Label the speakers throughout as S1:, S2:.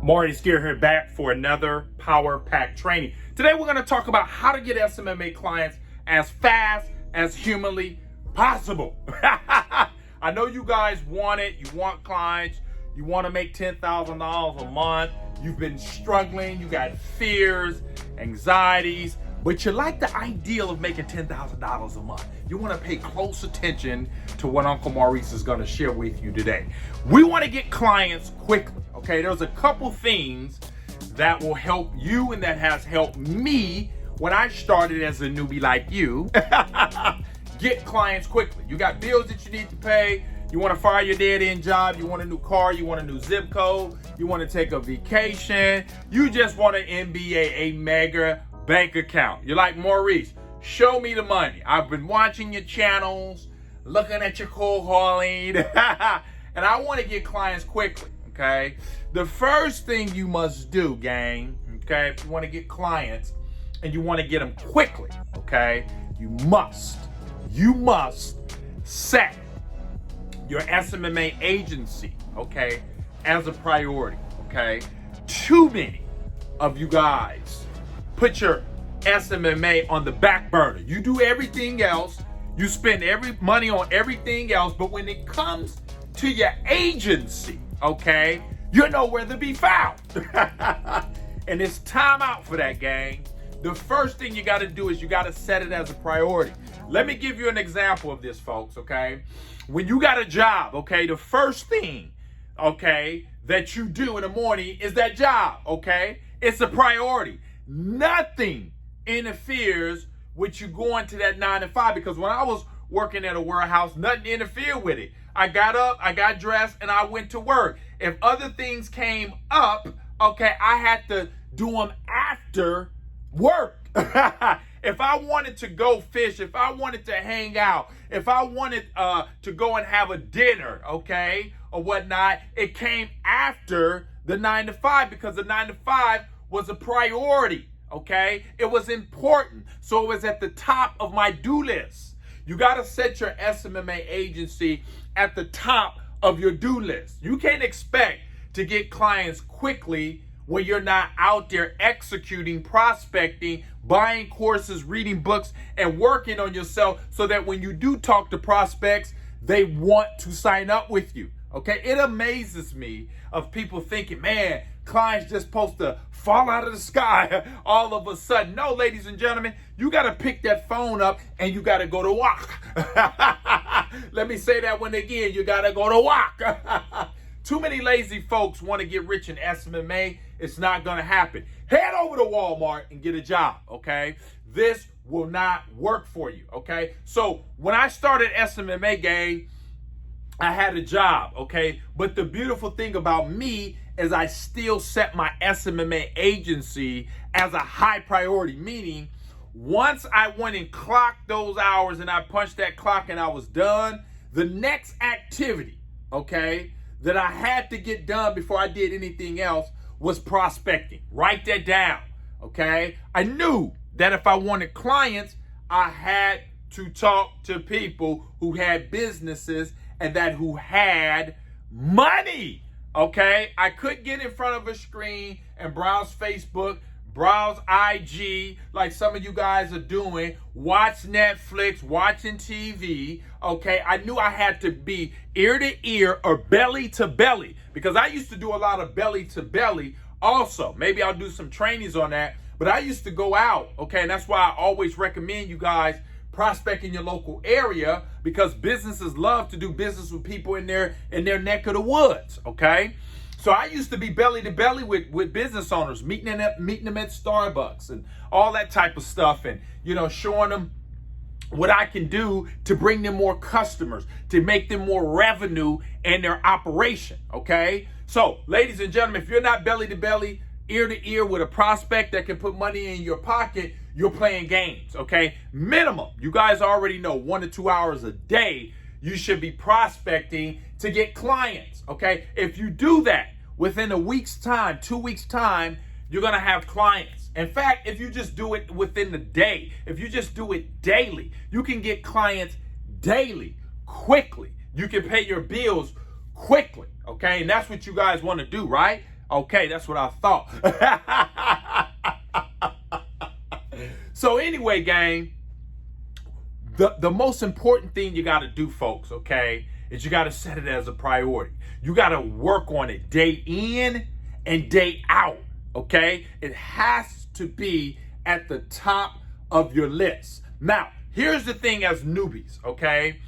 S1: Maurice here back for another Power Pack training. Today we're going to talk about how to get SMMA clients as fast as humanly possible. I know you guys want it. You want clients. You want to make $10,000 a month. You've been struggling. You got fears, anxieties, but you like the ideal of making $10,000 a month. You want to pay close attention to what Uncle Maurice is going to share with you today. We want to get clients quickly, okay? There's a couple things that will help you and that has helped me when I started as a newbie like you. Get clients quickly. You got bills that you need to pay. You want to fire your dead-end job. You want a new car. You want a new zip code. You want to take a vacation. You just want an MBA, a mega bank account. You're like, Maurice, show me the money. I've been watching your channels, looking at your cold hauling, and I want to get clients quickly, okay? The first thing you must do, gang, okay, if you want to get clients and you want to get them quickly, okay, you must set your SMMA agency, okay, as a priority, okay? Too many of you guys put your SMMA on the back burner. You do everything else. You spend every money on everything else. But when it comes to your agency, okay, you're nowhere to be found. And it's time out for that, gang. The first thing you got to do is you got to set it as a priority. Let me give you an example of this, folks, okay? When you got a job, okay, the first thing, okay, that you do in the morning is that job, okay? It's a priority. Nothing interferes with you going to that 9 to 5, because when I was working at a warehouse, nothing interfered with it. I got up, I got dressed, and I went to work. If other things came up, okay, I had to do them after work. If I wanted to go fish, if I wanted to hang out, if I wanted to go and have a dinner, okay, or whatnot, it came after the 9 to 5, because the 9 to 5 was a priority, okay? It was important, so it was at the top of my do list. You got to set your SMMA agency at the top of your do list. You can't expect to get clients quickly when you're not out there executing, prospecting, buying courses, reading books, and working on yourself so that when you do talk to prospects, they want to sign up with you, okay? It amazes me of people thinking, man, clients just supposed to fall out of the sky all of a sudden. No, ladies and gentlemen, you got to pick that phone up and you got to go to work. Let me say that one again. You got to go to work. Too many lazy folks want to get rich in SMMA. It's not going to happen. Head over to Walmart and get a job, okay? This will not work for you, okay? So when I started SMMA, gang, I had a job, okay? But the beautiful thing about me is I still set my SMMA agency as a high priority, meaning once I went and clocked those hours and I punched that clock and I was done, the next activity, okay, that I had to get done before I did anything else was prospecting. Write that down, okay? I knew that if I wanted clients, I had to talk to people who had businesses and that who had money, okay? I couldn't get in front of a screen and browse Facebook, browse IG like some of you guys are doing, watch Netflix, watching TV, okay? I knew I had to be ear to ear or belly to belly, because I used to do a lot of belly to belly also. Maybe I'll do some trainings on that, but I used to go out, okay? And that's why I always recommend you guys prospect in your local area, because businesses love to do business with people in their neck of the woods, okay? So I used to be belly to belly with business owners, meeting them at Starbucks and all that type of stuff, and, you know, showing them what I can do to bring them more customers, to make them more revenue in their operation, okay? So, ladies and gentlemen, if you're not belly to belly, ear to ear with a prospect that can put money in your pocket, you're playing games, okay? Minimum, you guys already know, 1 to 2 hours a day, you should be prospecting to get clients, okay? If you do that within a week's time, 2 weeks' time, you're gonna have clients. In fact, if you just do it within the day, if you just do it daily, you can get clients daily, quickly. You can pay your bills quickly, okay? And that's what you guys want to do, right? Okay, that's what I thought. So anyway, gang, the most important thing you got to do, folks, okay, is you got to set it as a priority. You got to work on it day in and day out, okay? It has to be at the top of your list. Now, here's the thing as newbies, okay?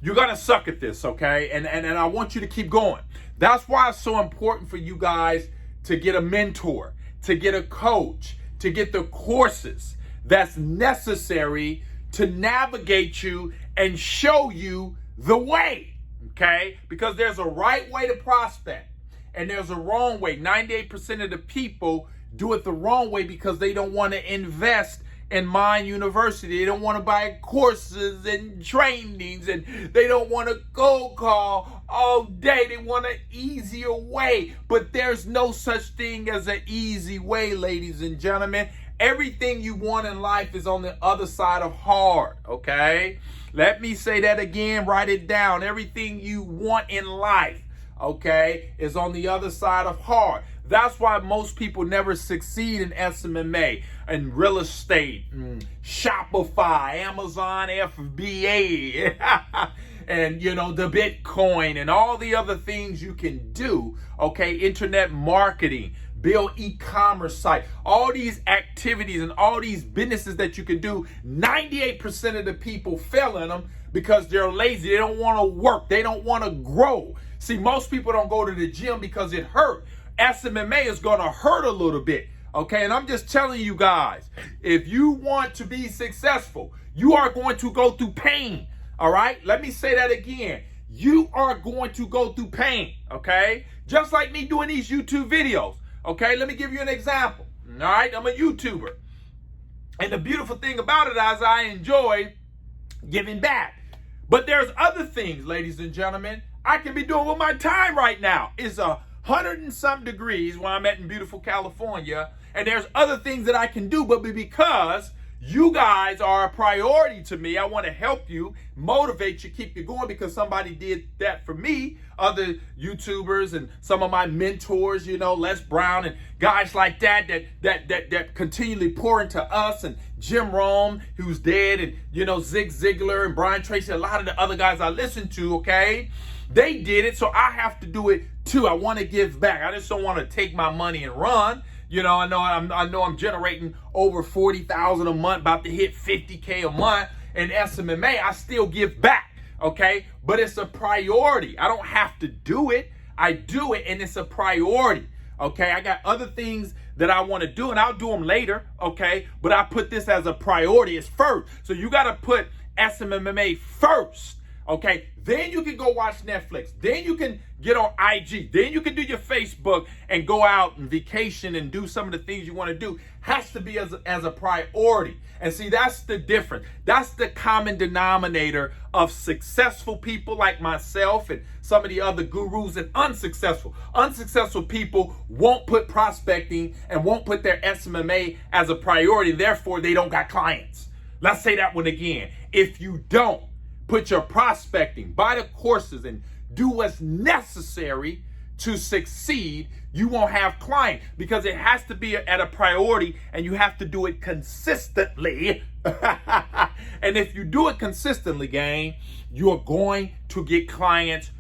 S1: You're going to suck at this, okay? And I want you to keep going. That's why it's so important for you guys to get a mentor, to get a coach, to get the courses that's necessary to navigate you and show you the way, okay? Because there's a right way to prospect and there's a wrong way. 98% of the people do it the wrong way because they don't want to invest in Mind University. They don't want to buy courses and trainings, and they don't want to cold call all day. They want an easier way. But there's no such thing as an easy way, ladies and gentlemen. Everything you want in life is on the other side of hard, okay? Let me say that again, write it down. Everything you want in life, okay, is on the other side of hard. That's why most people never succeed in SMMA, and real estate, Shopify, Amazon FBA, and, you know, the Bitcoin and all the other things you can do, okay, internet marketing, build e-commerce site, all these activities and all these businesses that you can do. 98% of the people fail in them because they're lazy. They don't want to work. They don't want to grow. See, most people don't go to the gym because it hurt. SMMA is going to hurt a little bit, okay? And I'm just telling you guys, if you want to be successful, you are going to go through pain, all right? Let me say that again. You are going to go through pain, okay? Just like me doing these YouTube videos, okay? Let me give you an example, all right? I'm a YouTuber. And the beautiful thing about it is I enjoy giving back. But there's other things, ladies and gentlemen, I can be doing with my time right now. It's 100 and some degrees where I'm at in beautiful California, and there's other things that I can do, but because you guys are a priority to me, I want to help you, motivate you, keep you going, because somebody did that for me. Other YouTubers and some of my mentors, you know, Les Brown and guys like that continually pour into us, and Jim Rome, who's dead, and, you know, Zig Ziglar and Brian Tracy, a lot of the other guys I listen to, okay? They did it, so I have to do it too. I want to give back. I just don't want to take my money and run. You know, I know I'm generating over 40,000 a month, about to hit 50K a month in SMMA. I still give back, okay? But it's a priority. I don't have to do it. I do it, and it's a priority, okay? I got other things that I want to do, and I'll do them later, okay? But I put this as a priority. It's first. So you got to put SMMA first. Okay, then you can go watch Netflix. Then you can get on IG. Then you can do your Facebook and go out and vacation and do some of the things you want to do. Has to be as a priority. And see, that's the difference. That's the common denominator of successful people like myself and some of the other gurus, and unsuccessful. Unsuccessful people won't put prospecting and won't put their SMMA as a priority. Therefore, they don't got clients. Let's say that one again. If you don't put your prospecting, buy the courses, and do what's necessary to succeed, you won't have clients, because it has to be at a priority, and you have to do it consistently. And if you do it consistently, gang, you're going to get clients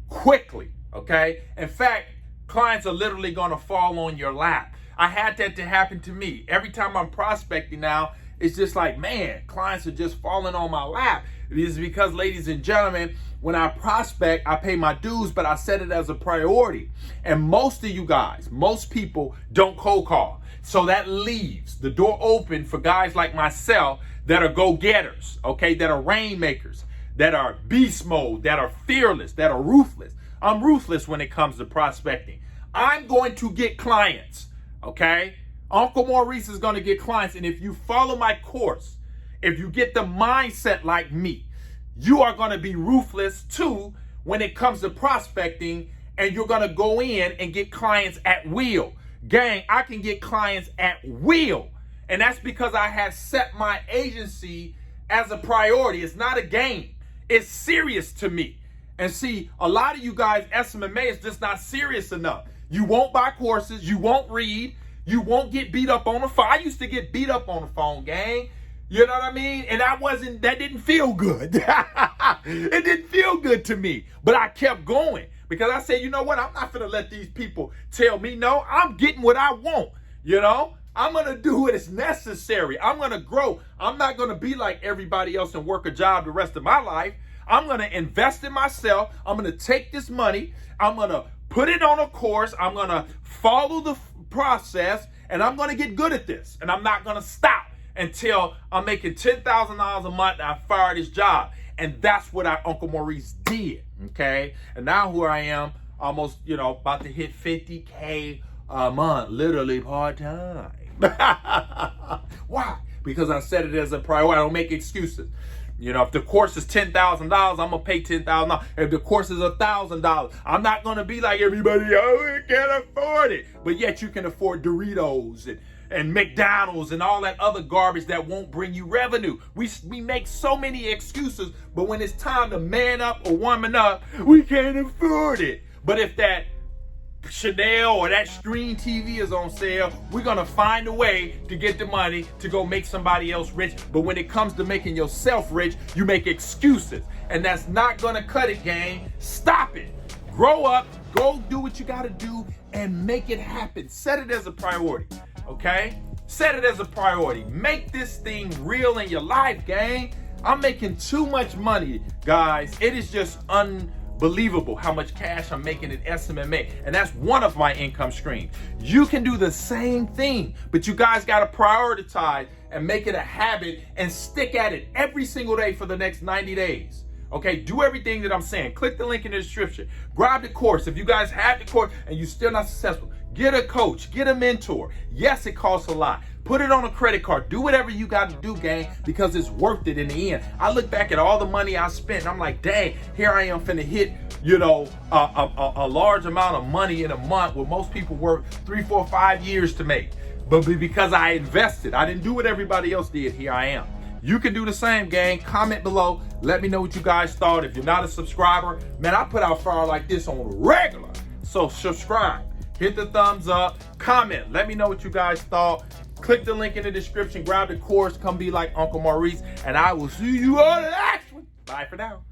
S1: quickly, okay? In fact, clients are literally going to fall on your lap. I had that to happen to me. Every time I'm prospecting now, it's just like, man, clients are just falling on my lap. It is because, ladies and gentlemen, when I prospect, I pay my dues, but I set it as a priority. And most of you guys, most people don't cold call. So that leaves the door open for guys like myself that are go-getters, okay, that are rainmakers, that are beast mode, that are fearless, that are ruthless. I'm ruthless when it comes to prospecting. I'm going to get clients, okay? Uncle Maurice is going to get clients. And if you follow my course, if you get the mindset like me, you are going to be ruthless too when it comes to prospecting, and you're going to go in and get clients at will. Gang, I can get clients at will. And that's because I have set my agency as a priority. It's not a game. It's serious to me. And see, a lot of you guys, SMMA is just not serious enough. You won't buy courses. You won't read. You won't get beat up on the phone. I used to get beat up on the phone, gang. You know what I mean? And that didn't feel good. It didn't feel good to me. But I kept going because I said, you know what? I'm not going to let these people tell me no. I'm getting what I want, you know? I'm going to do what is necessary. I'm going to grow. I'm not going to be like everybody else and work a job the rest of my life. I'm going to invest in myself. I'm going to take this money. I'm going to put it on a course. I'm going to follow the process, and I'm going to get good at this. And I'm not going to stop until I'm making $10,000 a month and I fire this job. And that's what Uncle Maurice did, okay? And now here I am, almost, about to hit 50K a month, literally part-time. Why? Because I set it as a priority. I don't make excuses. If the course is $10,000, I'm going to pay $10,000. If the course is $1,000, I'm not going to be like everybody, I can't afford it. But yet you can afford Doritos and McDonald's and all that other garbage that won't bring you revenue. We make so many excuses, but when it's time to man up or woman up, we can't afford it. But if that Chanel or that Stream TV is on sale, we're gonna find a way to get the money to go make somebody else rich. But when it comes to making yourself rich, you make excuses, and that's not gonna cut it, gang. Stop it. Grow up, go do what you gotta do and make it happen. Set it as a priority, okay? Set it as a priority. Make this thing real in your life, gang. I'm making too much money, guys. It is just unbelievable how much cash I'm making at SMMA, and that's one of my income streams. You can do the same thing, but you guys got to prioritize and make it a habit and stick at it every single day for the next 90 days. Okay, do everything that I'm saying. Click the link in the description. Grab the course. If you guys have the course and you're still not successful, get a coach, get a mentor. Yes, it costs a lot. Put it on a credit card. Do whatever you got to do, gang, because it's worth it in the end. I look back at all the money I spent, and I'm like, dang, here I am finna hit, a large amount of money in a month where most people work 3, 4, 5 years to make. But because I invested, I didn't do what everybody else did, here I am. You can do the same, gang. Comment below. Let me know what you guys thought. If you're not a subscriber, man, I put out fire like this on a regular. So subscribe. Hit the thumbs up. Comment. Let me know what you guys thought. Click the link in the description. Grab the course. Come be like Uncle Maurice. And I will see you on the next one. Bye for now.